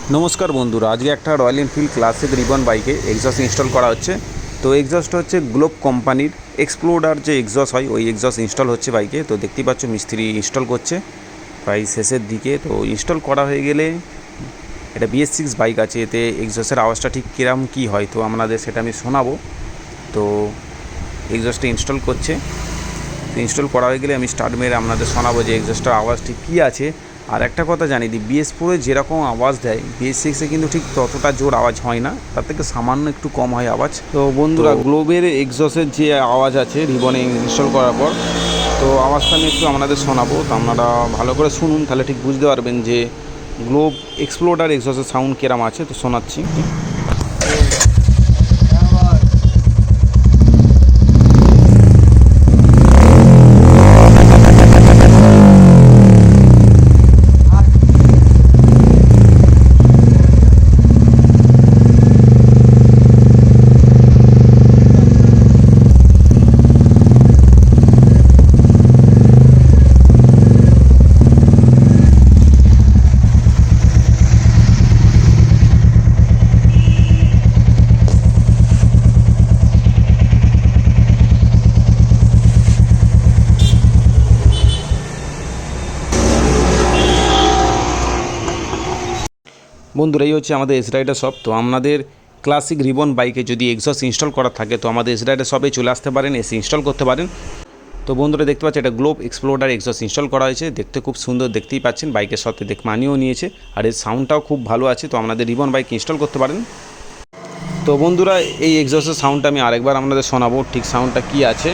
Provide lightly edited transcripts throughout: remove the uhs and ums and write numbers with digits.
নমস্কার বন্ধুরা, আজকে একটা রয়্যাল এনফিল্ড ক্লাসিক রিবন বাইকে এক্সজস্ট ইনস্টল করা হচ্ছে। তো এক্সজস্টটা হচ্ছে গ্লোব কোম্পানির এক্সপ্লোরার যে এক্সজস্ট হয় ওই এক্সজস্ট ইনস্টল হচ্ছে বাইকে। তো দেখতেই পাচ্ছ মিস্ত্রি ইনস্টল করছে প্রায় শেষের দিকে। তো ইনস্টল করা হয়ে গেলে এটা BS6 বাইক আছে, এতে এক্সজস্টের আওয়াজটা ঠিক কীরকম কী হয় তো আপনাদের সেটা আমি শোনাবো। তো এক্সজস্টটা ইনস্টল করছে, তো ইনস্টল করা হয়ে গেলে আমি স্টার্ট মেরে আপনাদের শোনাবো যে এক্সজস্টটার আওয়াজ ঠিক কী আছে। আর একটা কথা জানিয়ে দিই, BS4 যেরকম আওয়াজ দেয় BS6 কিন্তু ঠিক ততটা জোর আওয়াজ হয় না, তার থেকে সামান্য একটু কম হয় আওয়াজ। তো বন্ধুরা, গ্লোবের এক্সজস্টের যে আওয়াজ আছে রিবনে ইনস্টল করার পর, তো আওয়াজটা আমি একটু আপনাদের শোনাবো। তো আপনারা ভালো করে শুনুন, তাহলে ঠিক বুঝতে পারবেন যে গ্লোব এক্সপ্লোরার এক্সজস্টের সাউন্ড কিরম আছে। তো শোনাচ্ছি। বন্ধুরা, এই হচ্ছে আমাদের এস রাইডার শপ। তো আপনাদের ক্লাসিক রিবন বাইকে যদি এক্সজস্ট ইনস্টল করা থাকে তো আমাদের এস রাইডার শপে চলে আসতে পারেন, এসে ইনস্টল করতে পারেন। তো বন্ধুরা, দেখতে পাচ্ছেন এটা গ্লোব এক্সপ্লোরার এক্সজস্ট ইনস্টল করা হয়েছে, দেখতে খুব সুন্দর, দেখতেই পাচ্ছেন বাইকের সাথে মানিয়েও নিয়েছে, আর এর সাউন্ডটাও খুব ভালো আছে। তো আপনাদের রিবন বাইক ইনস্টল করতে পারেন। তো বন্ধুরা, এই এক্সজস্টের সাউন্ডটা আমি আরেকবার আপনাদের শোনাবো, ঠিক সাউন্ডটা কী আছে।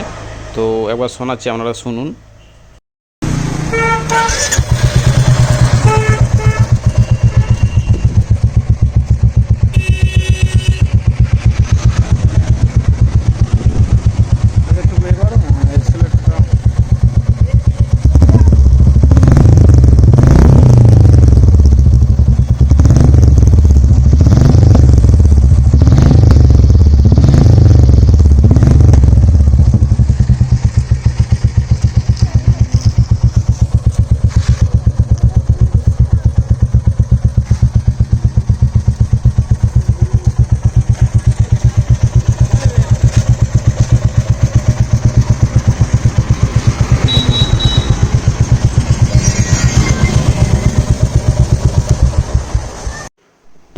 তো একবার শোনাচ্ছি, আপনারা শুনুন।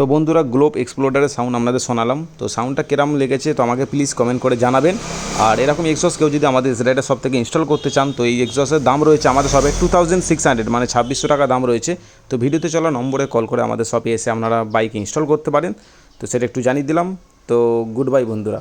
তো বন্ধুরা, গ্লোব এক্সপ্লোরারের সাউন্ড আপনাদের শোনালাম। তো সাউন্ডটা কিরম লেগেছে তো আমাকে প্লিজ কমেন্ট করে জানাবেন। আর এরকম এক্সজস্ট কেউ যদি আমাদের রাইডার শপ থেকে ইনস্টল করতে চান তো এই এক্সজস্টের দাম রয়েছে আমাদের শপে 2600, মানে 2600 টাকা দাম রয়েছে। তো ভিডিওতে চলা নম্বরে কল করে আমাদের শপে এসে আপনারা বাইক ইনস্টল করতে পারেন। তো সেটা একটু জানিয়ে দিলাম। তো গুড বাই বন্ধুরা।